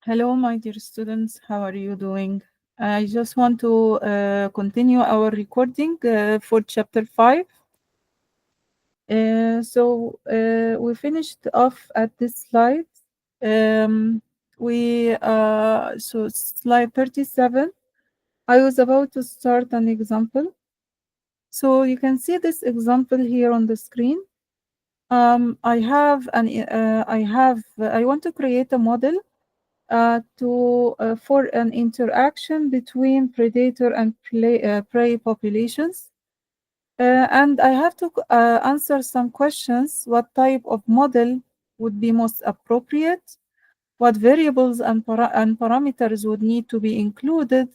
Hello, my dear students. How are you doing? I just want to continue our recording for chapter 5. We finished off at this slide. Slide 37. I was about to start an example. So you can see this example here on the screen. I want to create a model for an interaction between predator and prey populations. And I have to answer some questions. What type of model would be most appropriate? What variables and parameters would need to be included?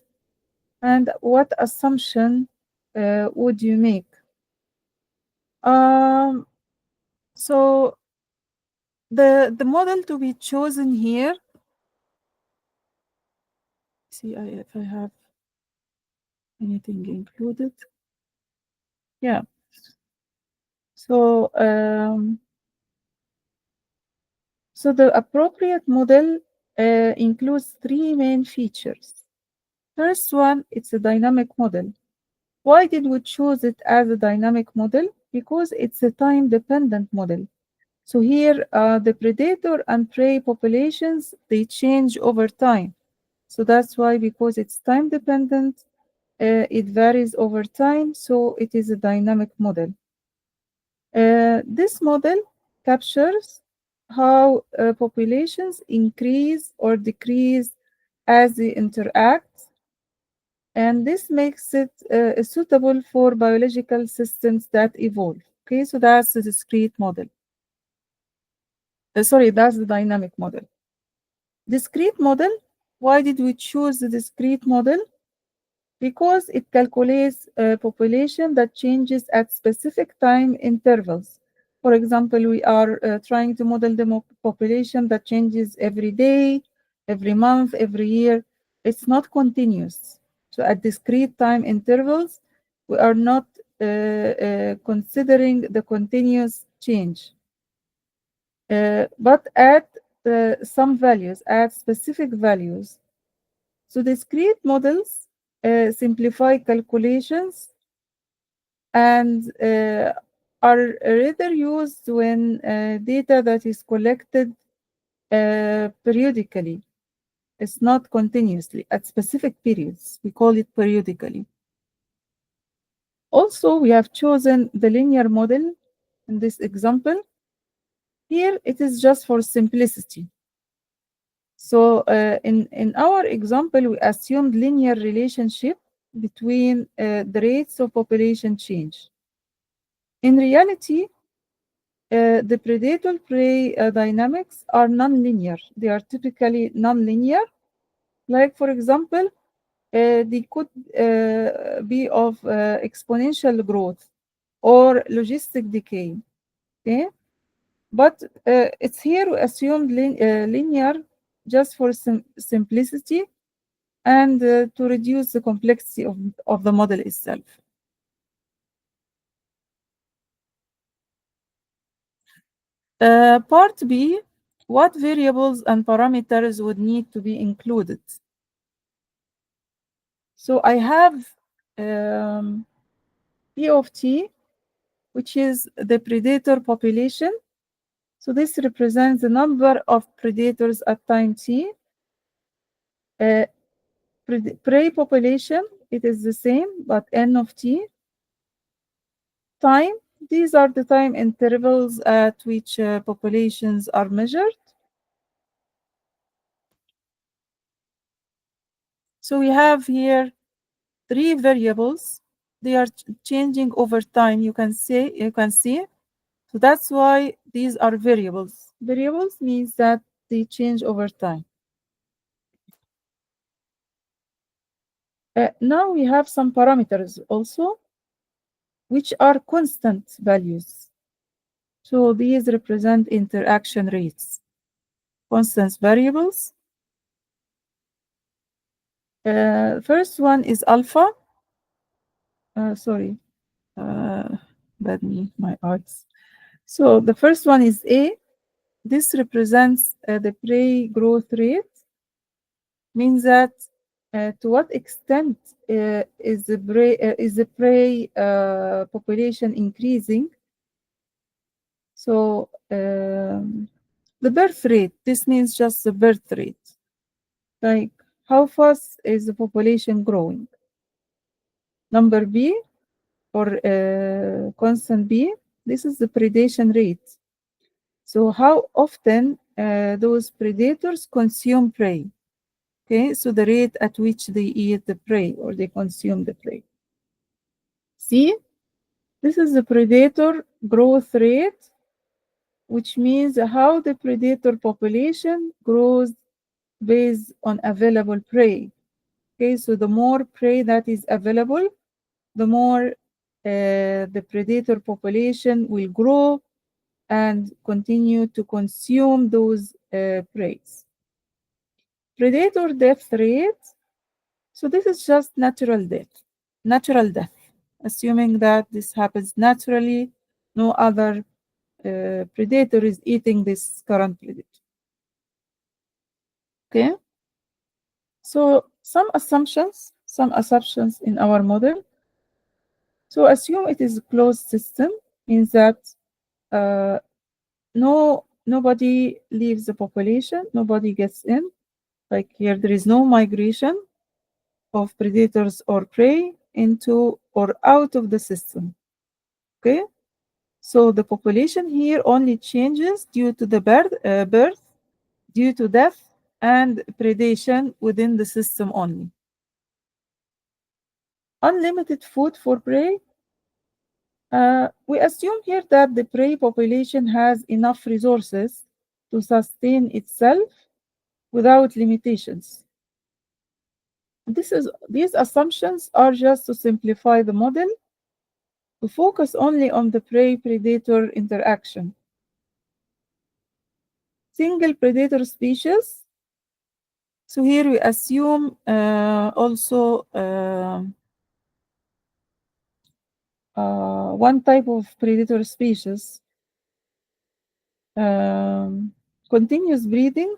And what assumption would you make? Um, so the model to be chosen here, if I have anything included. Yeah. So, the appropriate model includes three main features. First one, it's a dynamic model. Why did we choose it as a dynamic model? Because it's a time-dependent model. So here, the predator and prey populations, they change over time. So that's why, because it's time-dependent, it varies over time, so it is a dynamic model. This model captures how populations increase or decrease as they interact, and this makes it suitable for biological systems that evolve. Okay, so that's the discrete model. That's the dynamic model. Discrete model, why did we choose the discrete model? Because it calculates a population that changes at specific time intervals. For example, we are trying to model the population that changes every day, every month, every year. It's not continuous. So at discrete time intervals, we are not considering the continuous change. But at some values, at specific values. So discrete models simplify calculations and are rather used when data that is collected periodically. It's not continuously, at specific periods. We call it periodically. Also, we have chosen the linear model in this example. Here, it is just for simplicity. So in our example, we assumed linear relationship between the rates of population change. In reality, the predator-prey dynamics are nonlinear. They are typically nonlinear. Like, for example, they could be of exponential growth or logistic decay. Okay? But it's here we assumed linear just for simplicity and to reduce the complexity of the model itself. Part B, what variables and parameters would need to be included? So I have P of T, which is the predator population. So this represents the number of predators at time T. Prey population, it is the same, but N of T. Time, these are the time intervals at which populations are measured. So we have here three variables. They are changing over time. You can see. So that's why these are variables. Variables means that they change over time. Now we have some parameters also, which are constant values. So these represent interaction rates. Constant variables. First one is alpha. Sorry, bad me, my eyes. So the first one is A. This represents the prey growth rate. means that to what extent is the prey population increasing? So the birth rate, this means just the birth rate. Like how fast is the population growing? Number B or constant B, this is the predation rate. So how often those predators consume prey? Okay, so the rate at which they eat the prey or they consume the prey. C, this is the predator growth rate, which means how the predator population grows based on available prey. Okay, so the more prey that is available, the more the predator population will grow and continue to consume those preys. Predator death rate, so this is just natural death, assuming that this happens naturally, no other predator is eating this current predator. Okay, so some assumptions in our model. So assume it is a closed system, means that uh, nobody leaves the population, nobody gets in. Like here, there is no migration of predators or prey into or out of the system. Okay, so the population here only changes due to the birth, due to death, and predation within the system only. Unlimited food for prey. We assume here that the prey population has enough resources to sustain itself without limitations. These assumptions are just to simplify the model to focus only on the prey-predator interaction. Single predator species. So here we assume also one type of predator species, continuous breeding.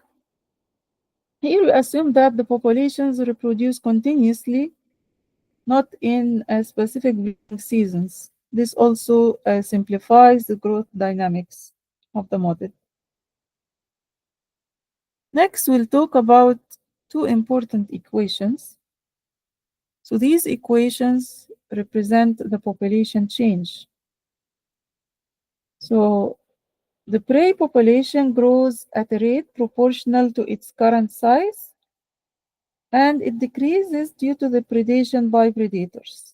Here we assume that the populations reproduce continuously, not in specific breeding seasons. This also simplifies the growth dynamics of the model. Next, we'll talk about two important equations. So these equations represent the population change. So the prey population grows at a rate proportional to its current size, and it decreases due to the predation by predators.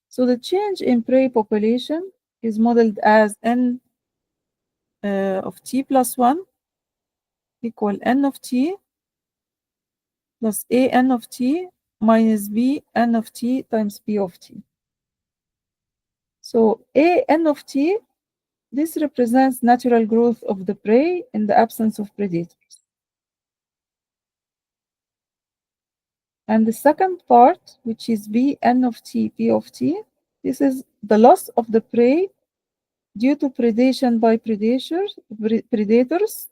So the change in prey population is modeled as n of t plus 1 equal n of t plus a n of t minus b n of t times p of t. So a n of t, this represents natural growth of the prey in the absence of predators. And the second part, which is b n of t p of t, this is the loss of the prey due to predation by predators.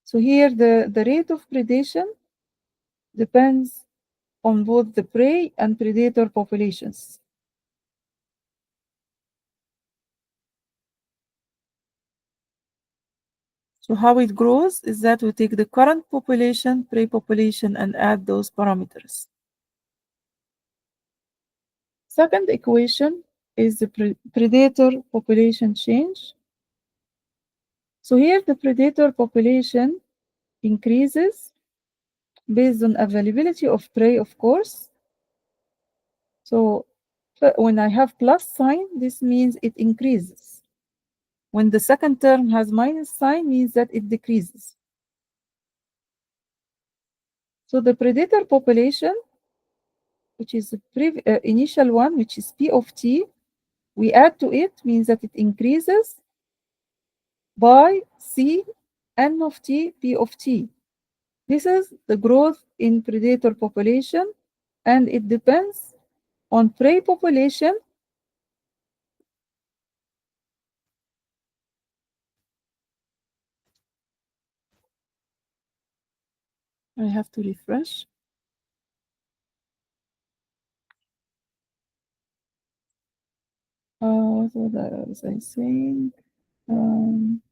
So here the rate of predation depends on both the prey and predator populations. So how it grows is that we take the current population, prey population, and add those parameters. Second equation is the predator population change. So here the predator population increases based on availability of prey, of course. So when I have plus sign, this means it increases. When the second term has minus sign, means that it decreases. So the predator population, which is the initial one, which is P of t, we add to it, means that it increases by C n of t P of t. This is the growth in predator population, and it depends on prey population I have to refresh. What was I saying? Um,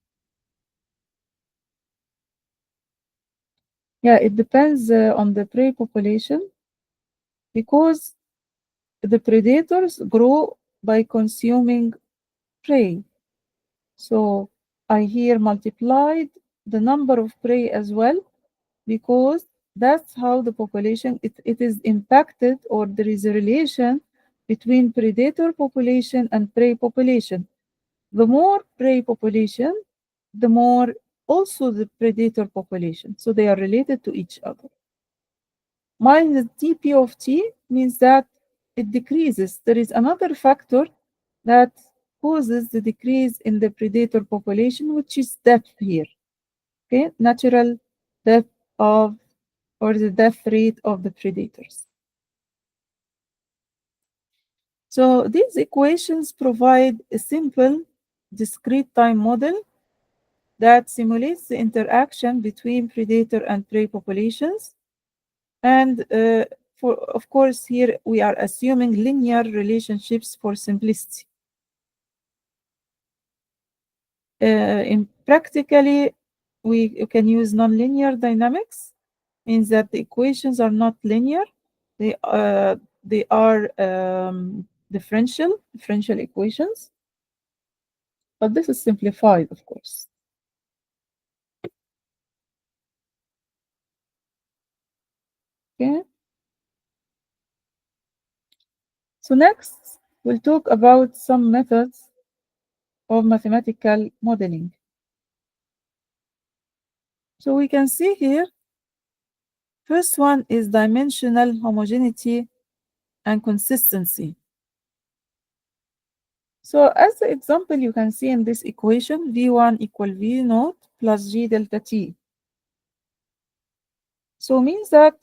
yeah, it depends on the prey population because the predators grow by consuming prey. So I here multiplied the number of prey as well because that's how the population it is impacted, or there is a relation between predator population and prey population. The more prey population, the more also the predator population. So they are related to each other. Minus dp of t means that it decreases. There is another factor that causes the decrease in the predator population, which is death here. Okay, natural death of, or the death rate of the predators. So these equations provide a simple discrete time model that simulates the interaction between predator and prey populations. And of course, here we are assuming linear relationships for simplicity. In practically, we can use nonlinear dynamics, means that the equations are not linear. They are differential equations, but this is simplified, of course. Okay. So next, we'll talk about some methods of mathematical modeling. So we can see here, first one is dimensional homogeneity and consistency. So as the example you can see in this equation, V1 equal V naught plus G delta T. So means that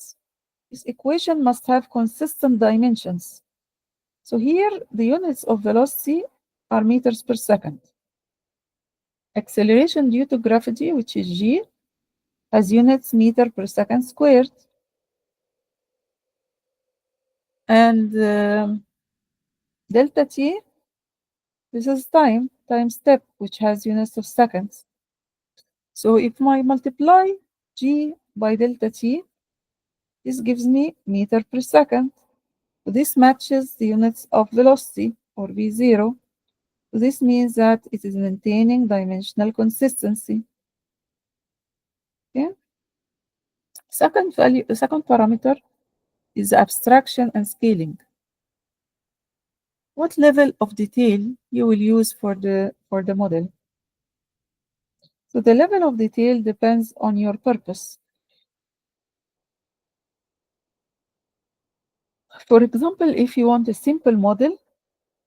this equation must have consistent dimensions. So here the units of velocity are meters per second. Acceleration due to gravity, which is G, has units meter per second squared. And delta T, this is time step, which has units of seconds. So if I multiply G by delta T, this gives me meter per second. So this matches the units of velocity, or V0. So this means that it is maintaining dimensional consistency. Okay. Second parameter is abstraction and scaling. What level of detail you will use for the model? So the level of detail depends on your purpose. For example, if you want a simple model,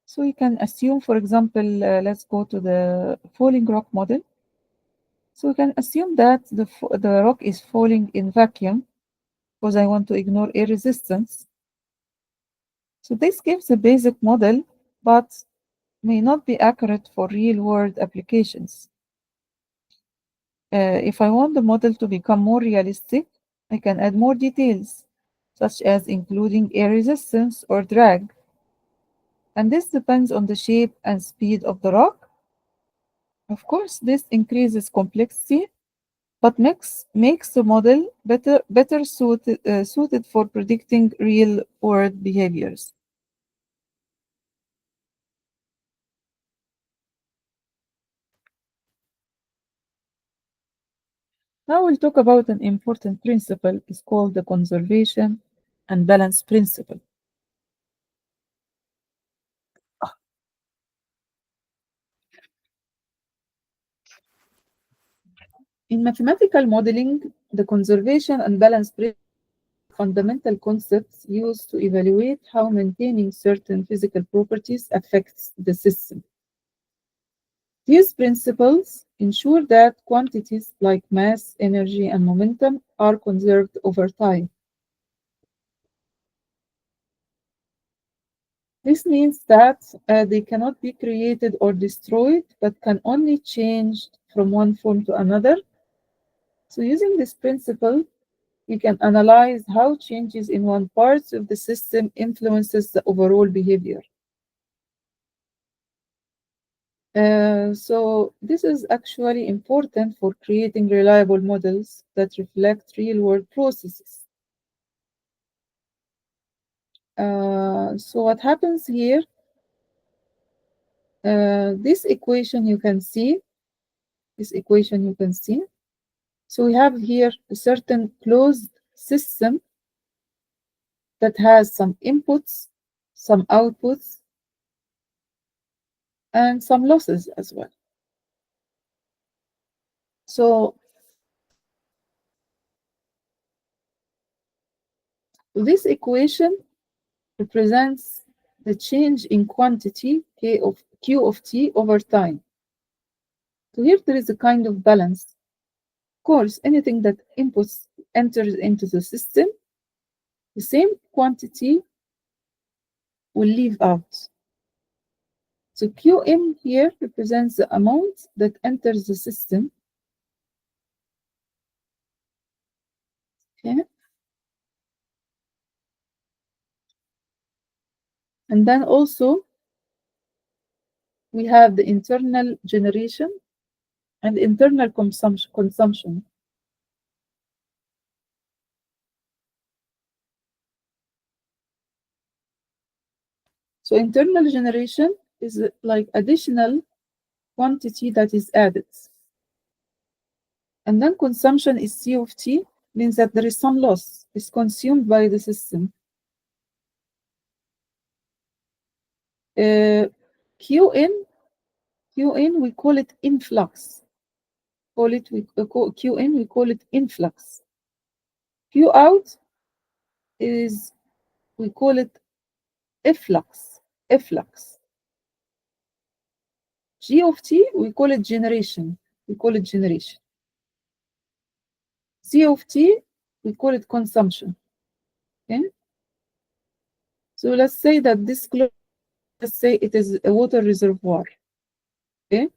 so you can assume, for example, let's go to the falling rock model. So we can assume that the rock is falling in vacuum because I want to ignore air resistance. So this gives a basic model, but may not be accurate for real-world applications. If I want the model to become more realistic, I can add more details, such as including air resistance or drag. And this depends on the shape and speed of the rock. Of course, this increases complexity, but makes the model better suited for predicting real-world behaviors. Now we'll talk about an important principle. It's called the conservation and balance principle. In mathematical modeling, the conservation and balance principle are fundamental concepts used to evaluate how maintaining certain physical properties affects the system. These principles ensure that quantities like mass, energy, and momentum are conserved over time. This means that they cannot be created or destroyed, but can only change from one form to another. So using this principle, We can analyze how changes in one part of the system influences the overall behavior. So this is actually important for creating reliable models that reflect real-world processes. So what happens here, this equation you can see, So we have here a certain closed system that has some inputs, some outputs, and some losses as well. So this equation represents the change in quantity Q of t over time. So here there is a kind of balance. Of course, anything that inputs enters into the system, the same quantity will leave out. So Qm here represents the amount that enters the system. Okay. And then also we have the internal generation and internal consumption. So internal generation is like additional quantity that is added. And then consumption is C of t, means that there is some loss, is consumed by the system. Qn, we call it influx. Qn, we call it influx. Q out is, we call it efflux. Efflux. G of t, we call it generation. C of t, we call it consumption. Okay. So let's say that let's say it is a water reservoir. Okay.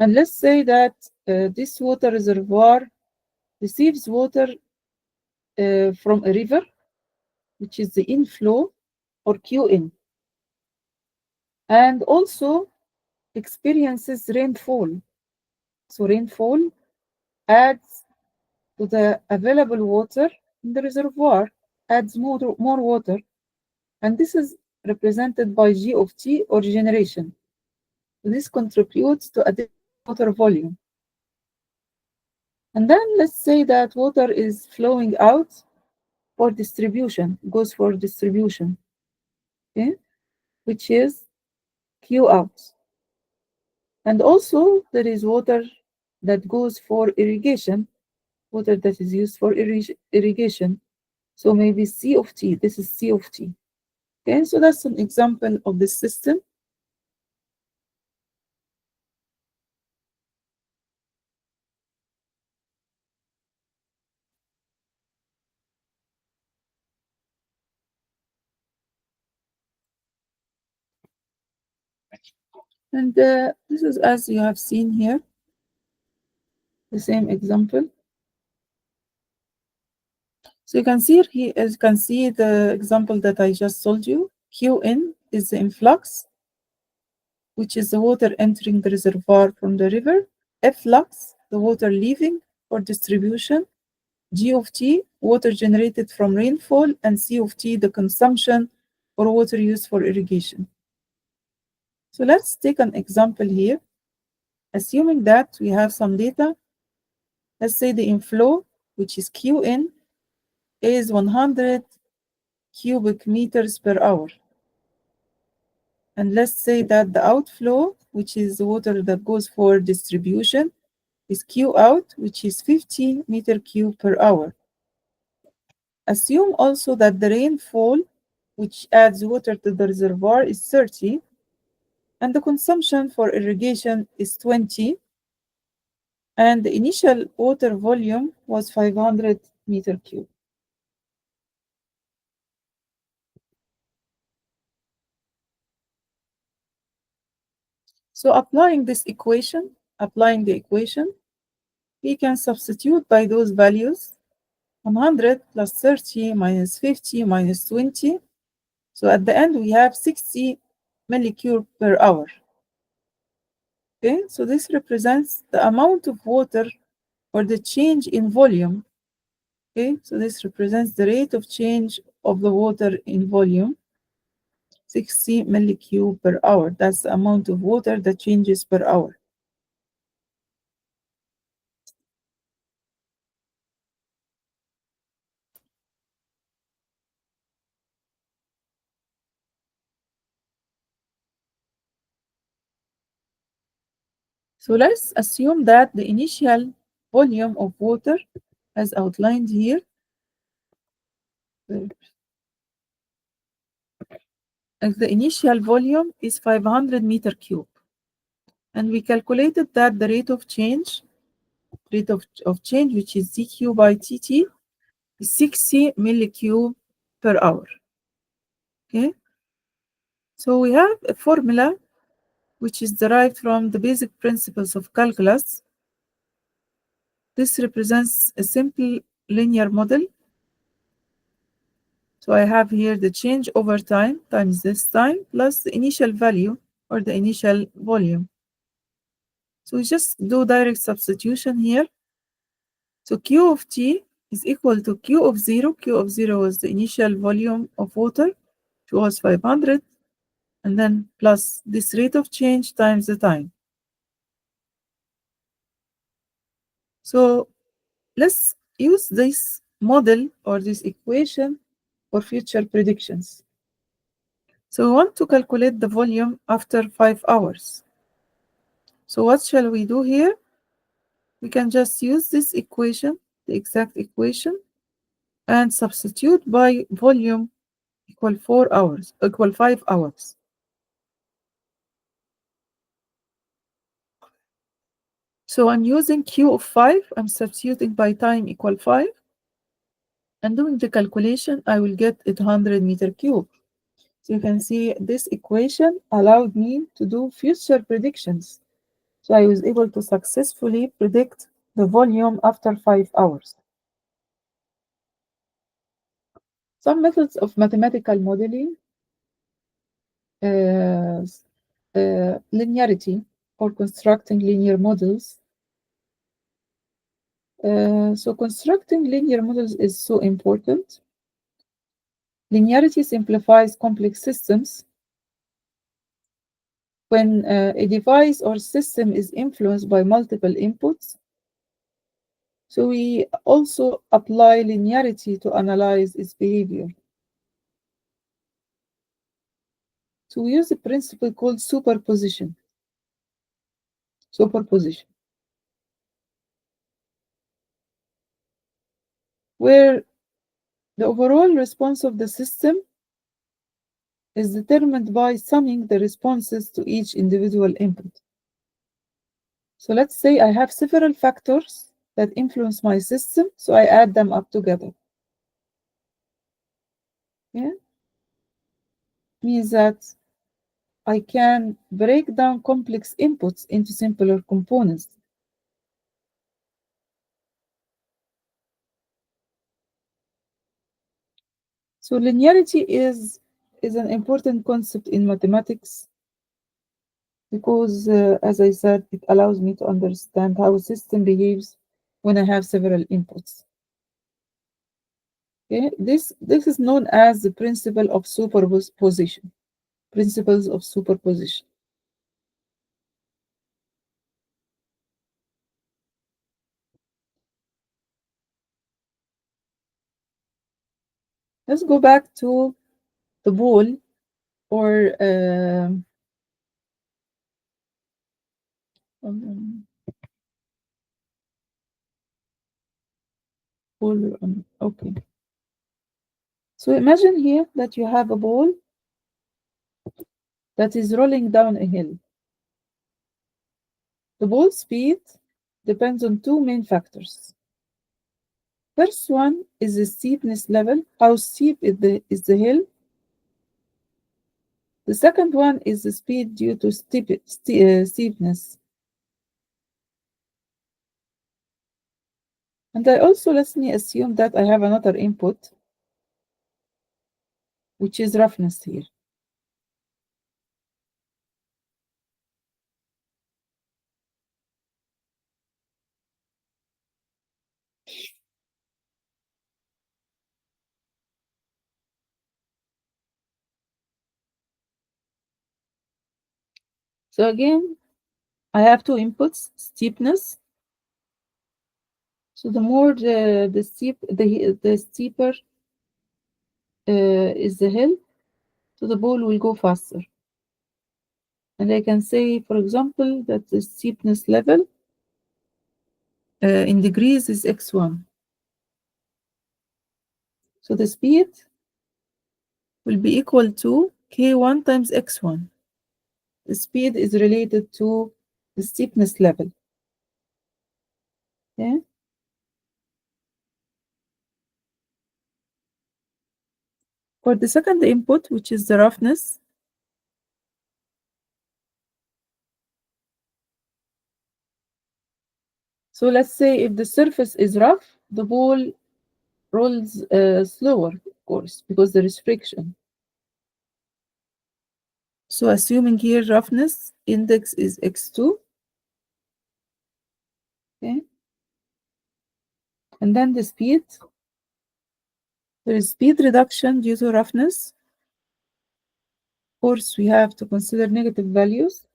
And let's say that this water reservoir receives water from a river, which is the inflow or Qin, and also experiences rainfall. So rainfall adds to the available water in the reservoir, adds more water, and this is represented by G of t or generation. So this contributes to additional water volume. And then let's say that water is flowing out for distribution, goes for distribution, okay, which is Q out. And also there is water that goes for irrigation, water that is used for irrigation. So maybe C of t, this is C of t. Okay, so that's an example of the system. And this is, as you have seen here, the same example. So you can see here, as you can see the example that I just told you, Qn is the influx, which is the water entering the reservoir from the river. Efflux, the water leaving for distribution. G of t, water generated from rainfall, and C of t, the consumption or water used for irrigation. So let's take an example here. Assuming that we have some data, let's say the inflow, which is Qn, is 100 cubic meters per hour. And let's say that the outflow, which is the water that goes for distribution, is Q out, which is 50 meter cube per hour. Assume also that the rainfall, which adds water to the reservoir, is 30, and the consumption for irrigation is 20, and the initial water volume was 500 meter cube. So applying the equation, we can substitute by those values 100 plus 30 minus 50 minus 20. So at the end, we have 60 millicube per hour. Okay, so this represents the amount of water or the change in volume. Okay, so this represents the rate of change of the water in volume, 60 millicube per hour. That's the amount of water that changes per hour. So let's assume that the initial volume of water, as outlined here, as the initial volume is 500 meter cube. And we calculated that the rate of change, which is dq by dt, is 60 millicube per hour. Okay, so we have a formula which is derived from the basic principles of calculus. This represents a simple linear model. So I have here the change over time times this time plus the initial value or the initial volume. So we just do direct substitution here. So Q of T is equal to Q of 0. Q of 0 was the initial volume of water, which was 500, and then plus this rate of change times the time. So let's use this model or this equation for future predictions. So we want to calculate the volume after 5 hours. So what shall we do here? We can just use this equation, the exact equation, and substitute by volume equal 4 hours, equal 5 hours. So I'm using Q of 5, I'm substituting by time equal 5, and doing the calculation, I will get 800 meter cube. So you can see this equation allowed me to do future predictions. So I was able to successfully predict the volume after 5 hours. Some methods of mathematical modeling, uh, linearity or constructing linear models. So constructing linear models is so important. Linearity simplifies complex systems. When a device or system is influenced by multiple inputs, so we also apply linearity to analyze its behavior. So we use a principle called superposition. Superposition, where the overall response of the system is determined by summing the responses to each individual input. So let's say I have several factors that influence my system, so I add them up together. Yeah? Means that I can break down complex inputs into simpler components. So linearity is an important concept in mathematics because, as I said, it allows me to understand how a system behaves when I have several inputs. Okay? This is known as the principle of superposition. Principles of superposition. Let's go back to the ball or ball. Okay. So imagine here that you have a ball that is rolling down a hill. The ball speed depends on two main factors. First one is the steepness level, how steep is the hill. The second one is the speed due to steepness. And I also let me assume that I have another input, which is roughness here. So again, I have two inputs, steepness. So the more the steeper is the hill, so the ball will go faster. And I can say, for example, that the steepness level in degrees is x1. So the speed will be equal to k1 times x1. The speed is related to the steepness level. Okay? For the second input, which is the roughness, so let's say if the surface is rough, the ball rolls slower, of course, because there is friction. So assuming here roughness index is x2, okay, and then the speed, there is speed reduction due to roughness. Of course, we have to consider negative values.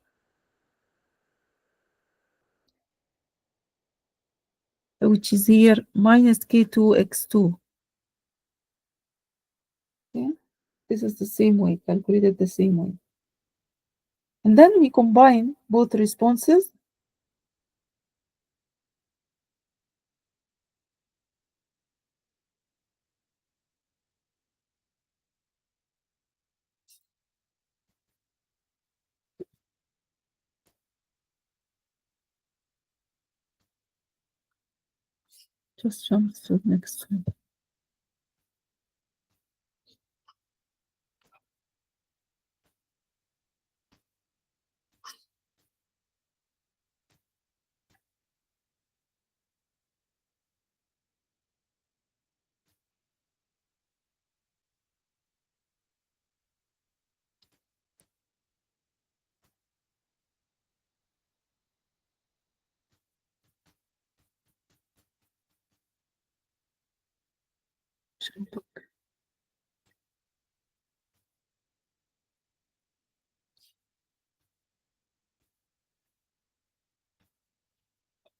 Which is here minus k2 x2. Okay, this is the same way, calculated the same way. And then we combine both responses. Just jump to the next one.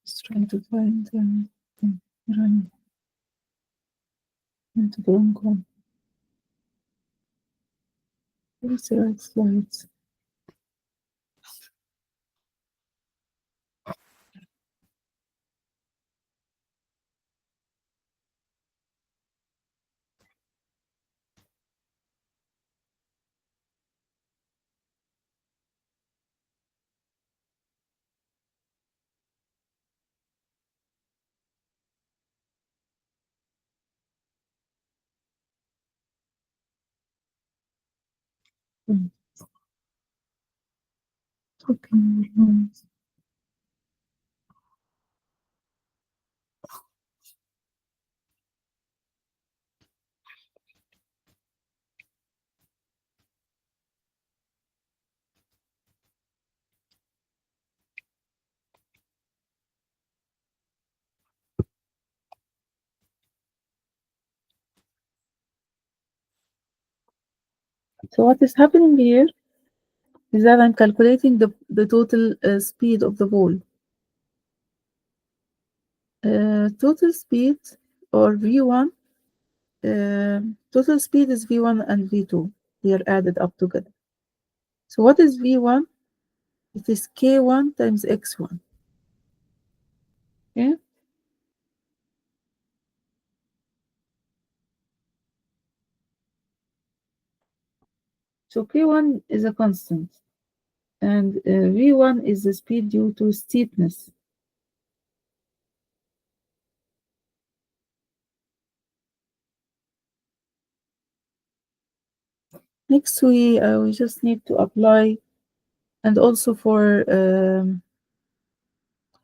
Just trying to find run into the wrong one. Where's the right slides? Hmm, okay, no. So what is happening here is that I'm calculating the total speed of the ball. Total speed or V1, total speed is V1 and V2. They are added up together. So what is V1? It is K1 times X1. Okay? So K1 is a constant, and V1 is the speed due to steepness. Next, we just need to apply, and also for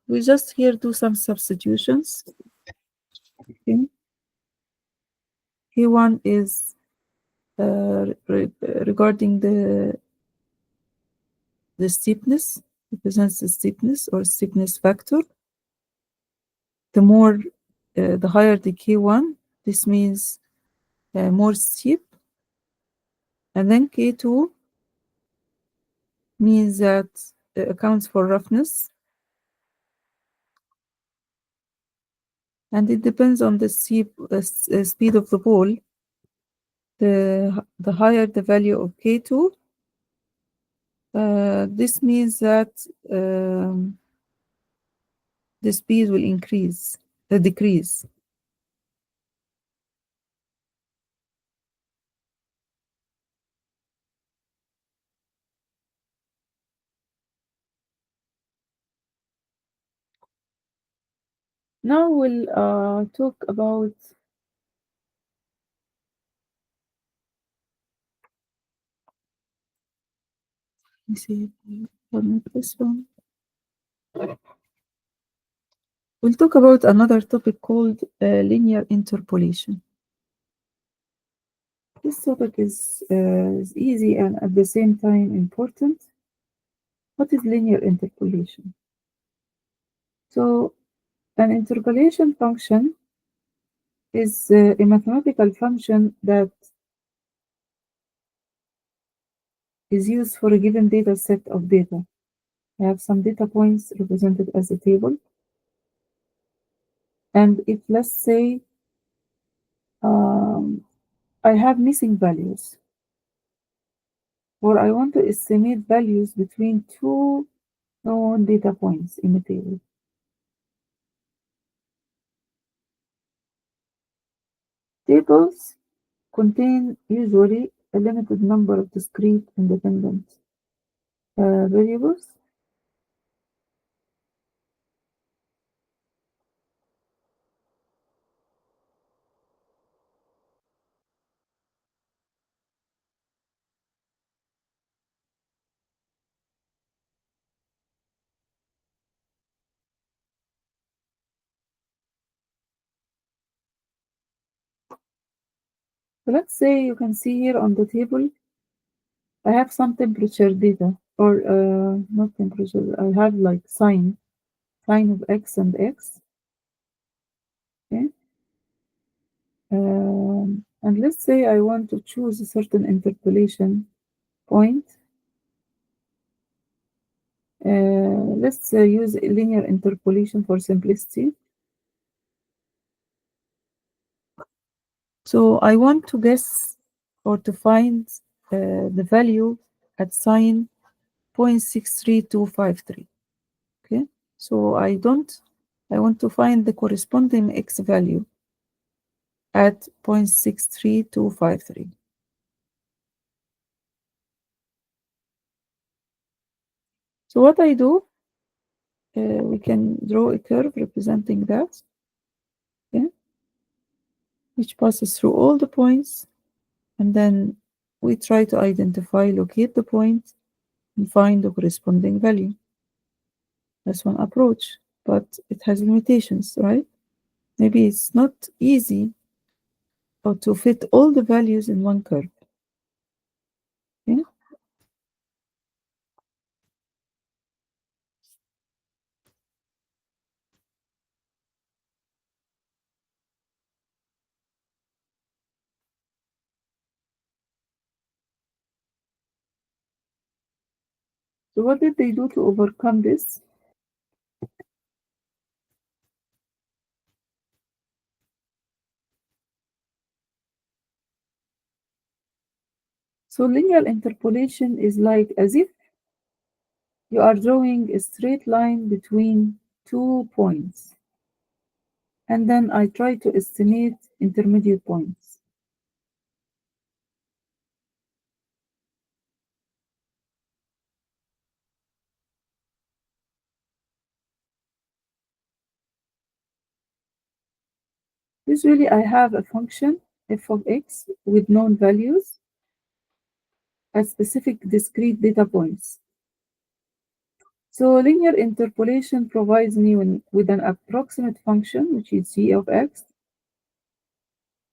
we just here do some substitutions. Okay. K1 is regarding the steepness, represents the steepness or steepness factor. The higher the K1, this means more steep. And then K2 means that accounts for roughness. And it depends on the speed of the ball. The higher the value of K2, this means that the speed will decrease. Now we'll talk about let me see, this one. We'll talk about another topic called linear interpolation. This topic is easy and at the same time important. What is linear interpolation? So, an interpolation function is a mathematical function that is used for a given data set of data. I have some data points represented as a table. And if, let's say, I have missing values, or I want to estimate values between two known data points in a table. Tables contain usually a limited number of discrete independent variables. So let's say you can see here on the table, I have some temperature data, or not temperature, I have like sine of x and x. Okay. And let's say I want to choose a certain interpolation point. Let's use linear interpolation for simplicity. So I want to guess or to find the value at sine 0.63253. Okay, so I want to find the corresponding x value at 0.63253. So what I do, we can draw a curve representing that, okay, which passes through all the points, and then we try to locate the point, and find the corresponding value. That's one approach, but it has limitations, right? Maybe it's not easy or to fit all the values in one curve. Okay? So what did they do to overcome this? So linear interpolation is like as if you are drawing a straight line between 2 points. And then I try to estimate intermediate points. Usually I have a function f of x with known values at specific discrete data points. So linear interpolation provides me with an approximate function, which is g of x,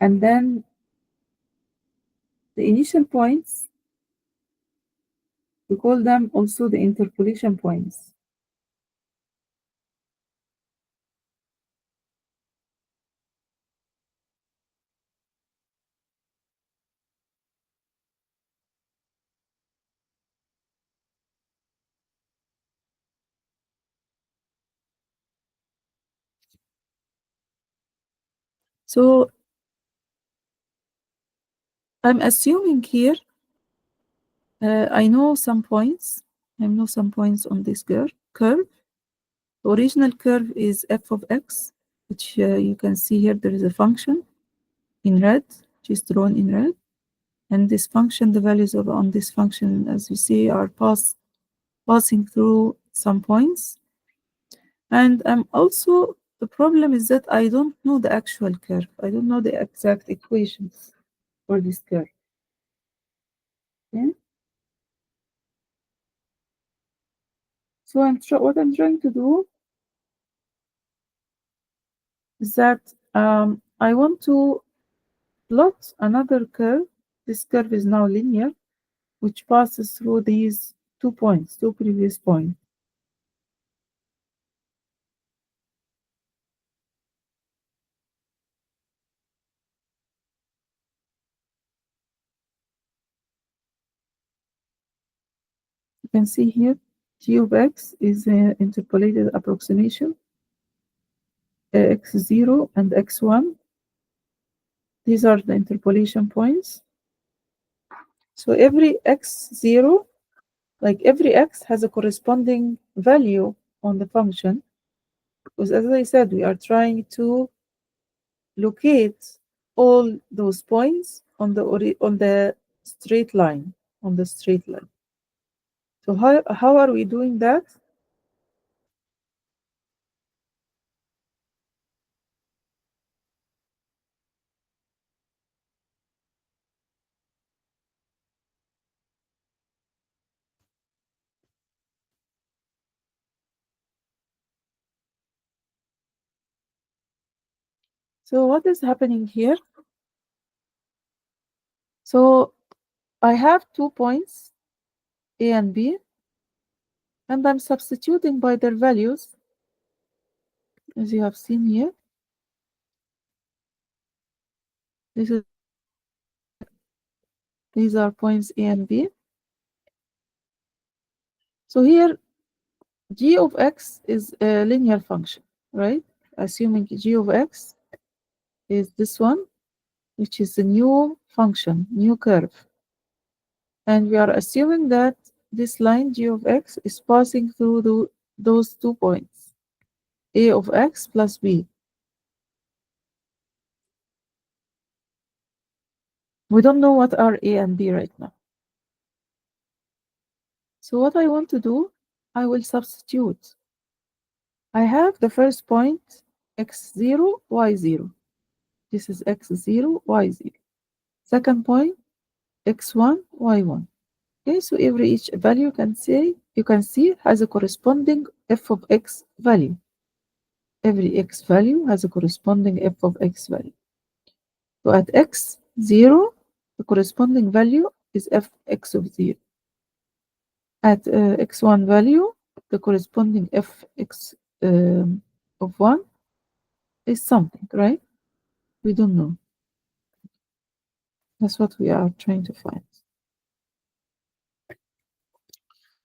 And then the initial points, we call them also the interpolation points. So I'm assuming here I know some points. I know some points on this curve. The original curve is f of x, which you can see here there is a function in red, which is drawn in red. And this function, the values of on this function, as you see, are passing through some points. And also, the problem is that I don't know the actual curve. I don't know the exact equations for this curve. Okay? So what I'm trying to do is that I want to plot another curve. This curve is now linear, which passes through these 2 points, two previous points. You can see here, g of x is an interpolated approximation, x0 and x1. These are the interpolation points. So every x0, like every x has a corresponding value on the function. Because as I said, we are trying to locate all those points on the straight line, on the straight line. So how are we doing that? So what is happening here? So I have 2 points, A and B, and I'm substituting by their values, as you have seen here. This is These are points A and B. So here, g of x is a linear function, right? Assuming g of x is this one, which is a new function, new curve. And we are assuming that this line g of x is passing through those 2 points, a of x plus b. We don't know what are a and b right now. So what I want to do, I will substitute. I have the first point, x0, y0. This is x0, y0. Second point, x1, y1. Okay, so each value you can see has a corresponding f of x value. Every x value has a corresponding f of x value. So at x0, the corresponding value is fx of 0. At x1 value, the corresponding fx of 1 is something, right? We don't know. That's what we are trying to find.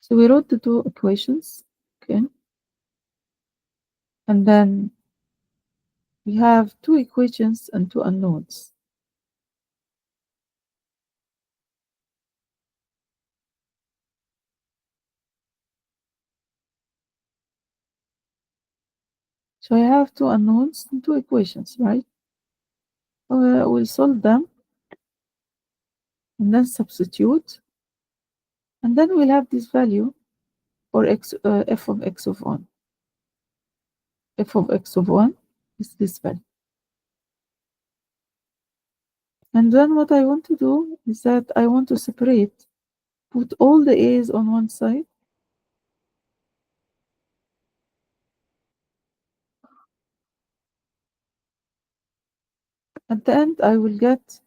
So we wrote the two equations, okay? And then we have two equations and two unknowns. So I have two unknowns and two equations, right? We'll solve them and then substitute. And then we'll have this value for f of x of 1. F of x of 1 is this value. And then what I want to do is that I want to separate, put all the a's on one side, At the end, I will get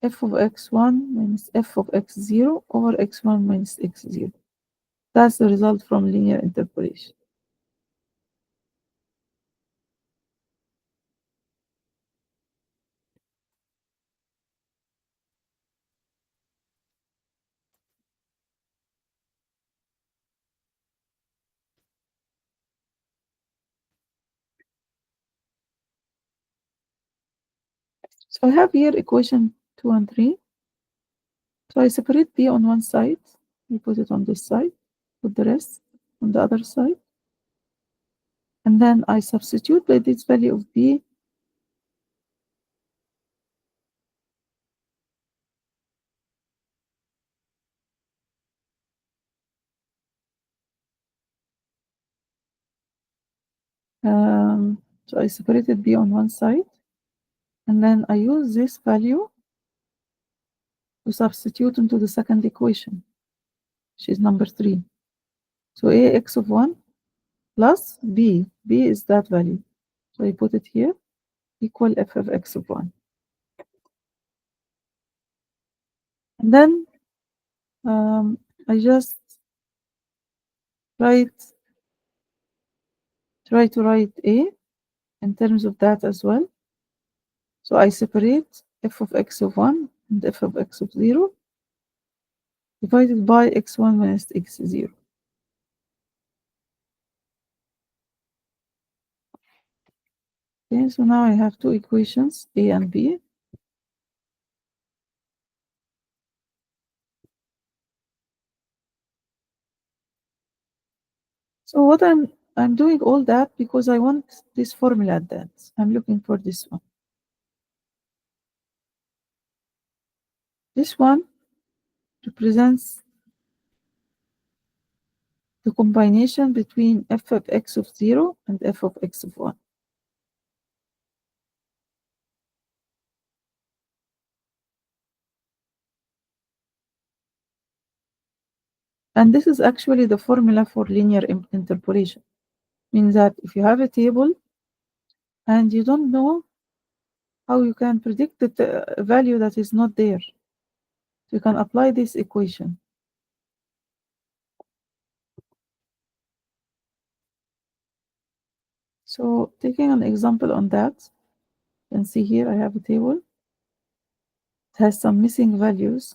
f of x1 minus f of x0 over x1 minus x0. That's the result from linear interpolation. So I have here equation 2 and 3. So I separate b on one side, we put it on this side, put the rest on the other side, and then I substitute by this value of b so I separated b on one side, and then I use this value to substitute into the second equation, which is number 3. So ax of 1 plus b is that value. So I put it here, equal f of x of 1. And then I just try to write a in terms of that as well. So I separate f of x of 1 and f of x of 0 divided by x1 minus x0. Okay, so now I have two equations, a and b. So what I'm doing all that because I want this formula at the end. I'm looking for this one. This one represents the combination between f of x of 0 and f of x of 1. And this is actually the formula for linear interpolation. Means that if you have a table and you don't know how you can predict the value that is not there, so you can apply this equation. So taking an example on that, you can see here I have a table. It has some missing values.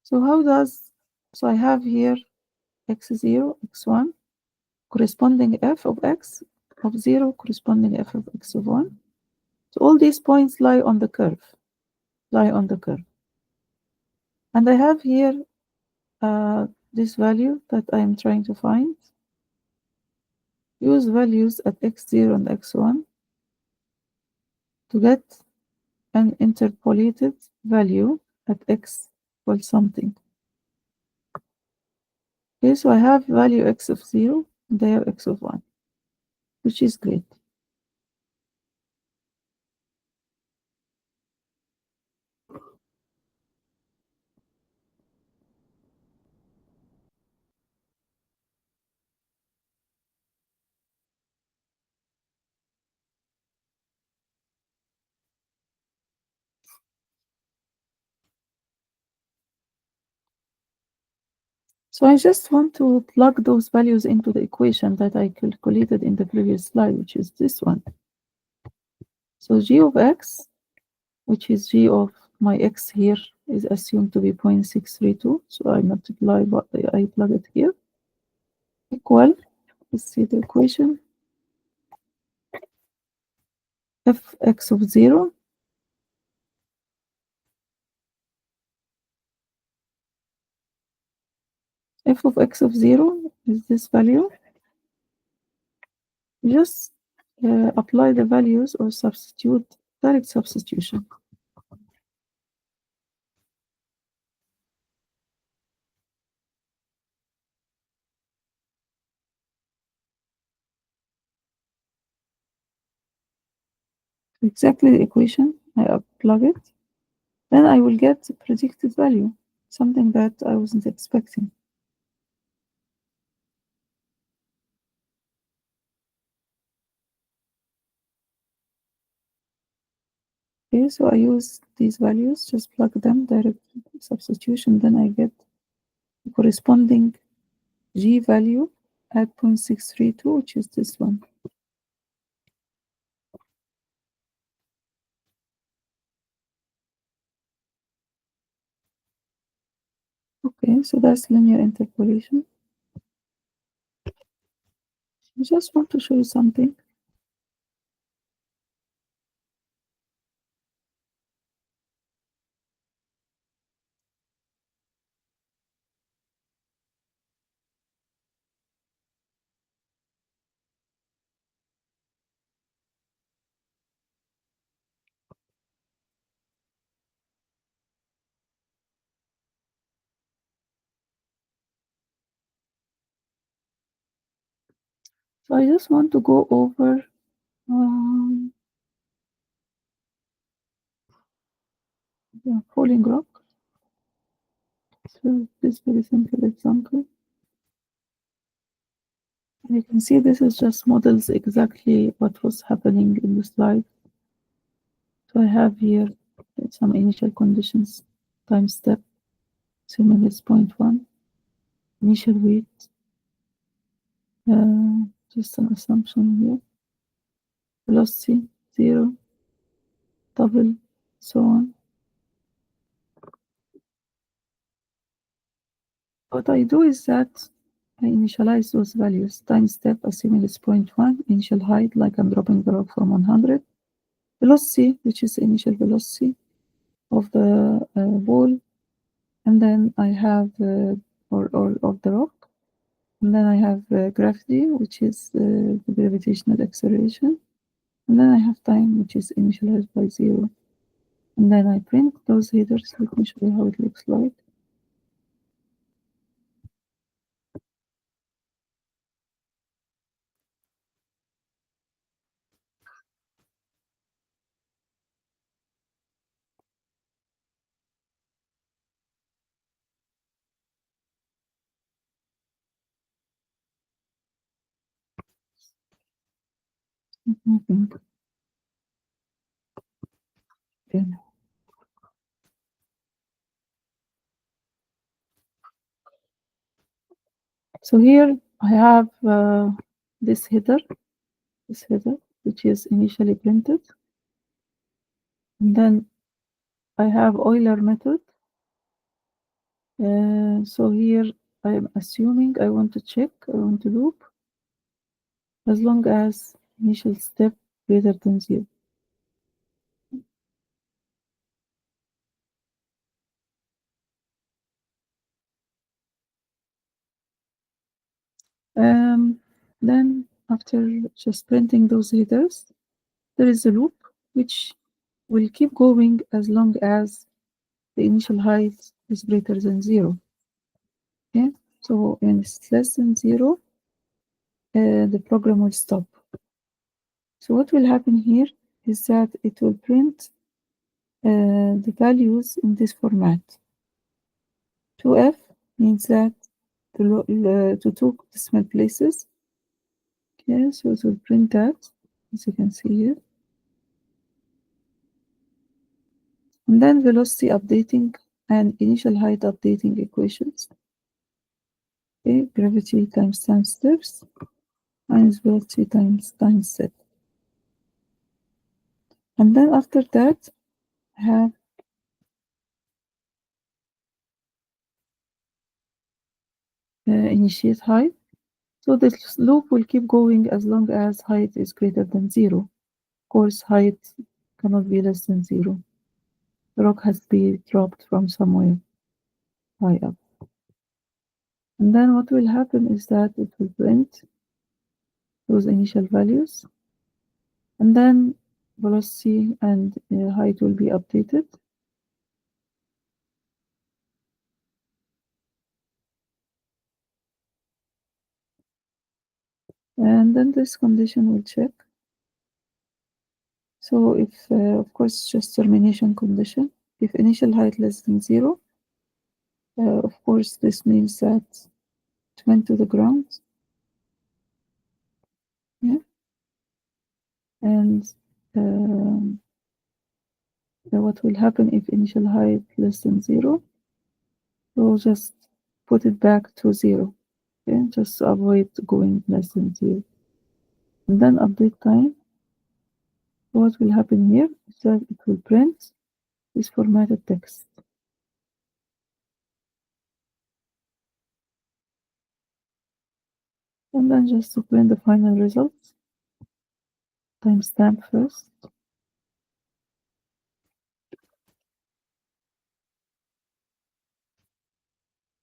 So I have here x0, x1, corresponding f of x of 0, corresponding f of x of 1. So all these points lie on the curve, And I have here this value that I am trying to find. Use values at x0 and x1 to get an interpolated value at x equals something. Okay, so I have value x of 0 and I have x of 1, which is great. So I just want to plug those values into the equation that I calculated in the previous slide, which is this one. So g of x, which is g of my x here, is assumed to be 0.632. So I multiply, but I plug it here. Equal, let's see the equation, f(x) of 0 f of x of 0 is this value. Just apply the values or substitute, direct substitution. Exactly the equation, I plug it. Then I will get the predicted value. something that I wasn't expecting. Okay, so I use these values, just plug them, direct substitution, then I get the corresponding G value at 0.632, which is this one. Okay, so that's linear interpolation. I just want to show you something. So I just want to go over falling rock. So this very simple example. You can see this is just models exactly what was happening in the slide. So I have here some initial conditions, time step, simulus 0.1, initial weight, just an assumption here, velocity 0, double, so on. What I do is that I initialize those values. Time step, assuming it's 0.1, initial height, like I'm dropping the rock from 100, velocity, which is the initial velocity of the wall, and then I have or of the rock, and then I have gravity, which is the gravitational acceleration, and then I have time, which is initialized by 0. And then I print those headers. Let me show you how it looks like. Mhm. Okay. So here I have this header, which is initially printed, and then I have Euler method. So here I am assuming I want to check, I want to loop, as long as initial step greater than 0. Then after just printing those headers, there is a loop which will keep going as long as the initial height is greater than 0. Okay, so when it's less than 0, the program will stop. So what will happen here is that it will print the values in this format. 2f means that to two decimal places. Okay, so it will print that, as you can see here. And then velocity updating and initial height updating equations. Okay, gravity times time steps minus velocity times time step. And then after that, have initiate height. So this loop will keep going as long as height is greater than 0. Of course, height cannot be less than 0. The rock has to be dropped from somewhere high up. And then what will happen is that it will print those initial values, and then velocity and height will be updated. And then this condition will check. So if, of course, just termination condition, if initial height less than 0, Of course, this means that it went to the ground. Yeah. And what will happen if initial height less than 0? We'll just put it back to 0. Okay, just to avoid going less than 0. And then update time. What will happen here is that it will print this formatted text. And then just to print the final results, timestamp first.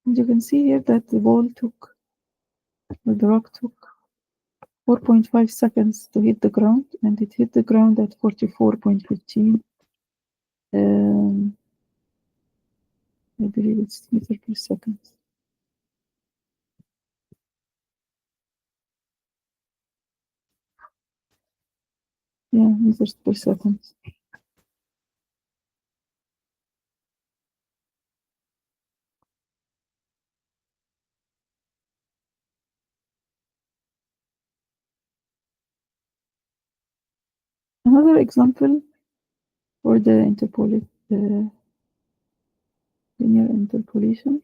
And you can see here that the rock took 4.5 seconds to hit the ground, and it hit the ground at 44.15. I believe it's meter per second. Yeah, meters per second. Another example for the linear interpolation.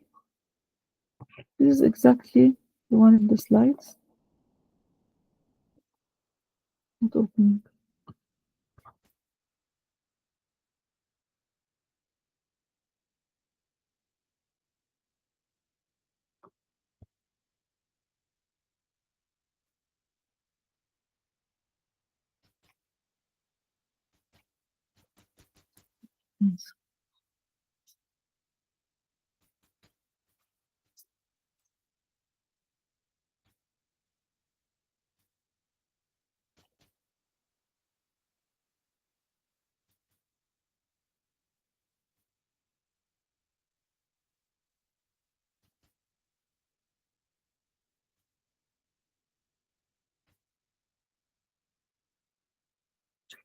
This is exactly the one in the slides. Not opening. Yes.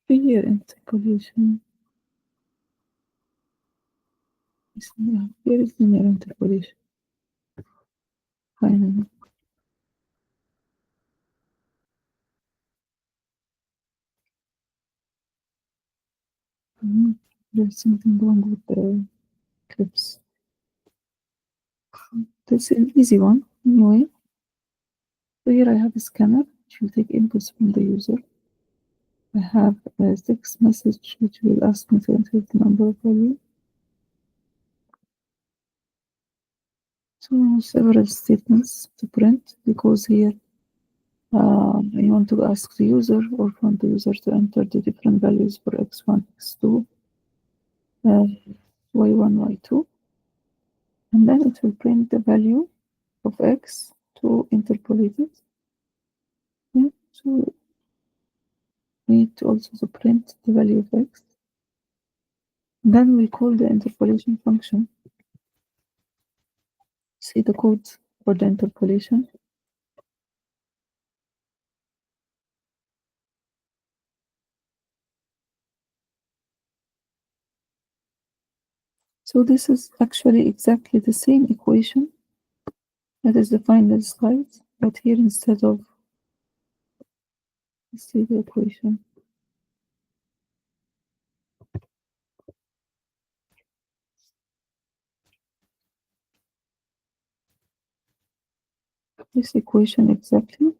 Linear interpolation. Yeah, here is linear interpolation. Finally. There's something wrong with the clips. This is an easy one. Anyway, so here I have a scanner which will take inputs from the user. I have a text message which will ask me to enter the number value. So several statements to print because here I want to ask the user or want the user to enter the different values for x1, x2, y1, y2, and then it will print the value of x to interpolate it. Yeah, so we need to also to print the value of x. Then we call the interpolation function. See the code for the interpolation. So this is actually exactly the same equation that is defined in the slides, but here instead of, let's see the equation. This equation exactly.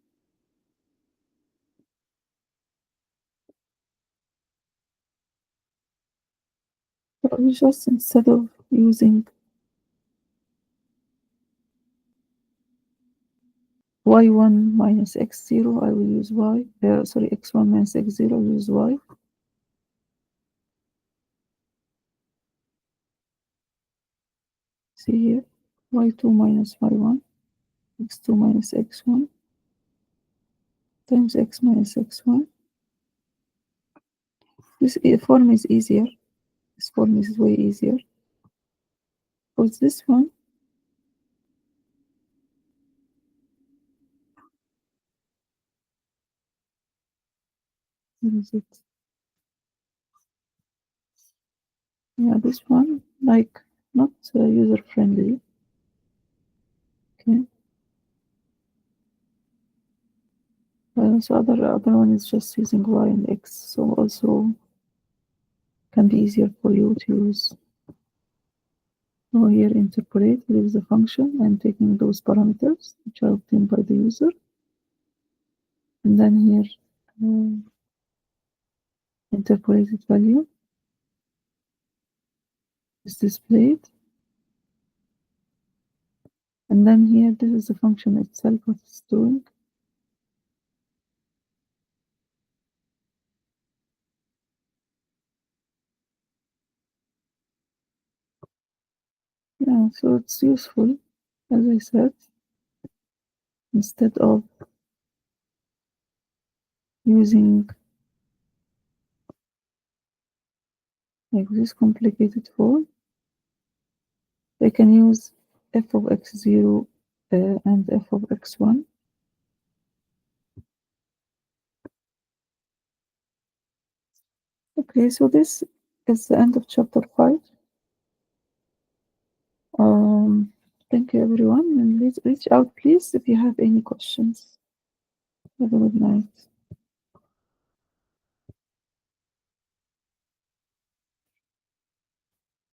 So I just instead of using y1 minus x0, I will use x1 minus x0, I will use y. See here, y2 minus y1, x2 minus x1, times x minus x1. This form is easier. This form is way easier. Because this one, where is it? Yeah, this one, like, not user friendly. Okay. So other one is just using y and x, so also can be easier for you to use. So here interpolate, there is a function and taking those parameters which are obtained by the user, and then here interpolated value is displayed, and then here this is the function itself what it's doing. Yeah, so it's useful, as I said, instead of using like this complicated form, they can use f of x0 and f of x1. Okay, so this is the end of chapter 5. Thank you everyone, and please reach out please if you have any questions. Have a good night.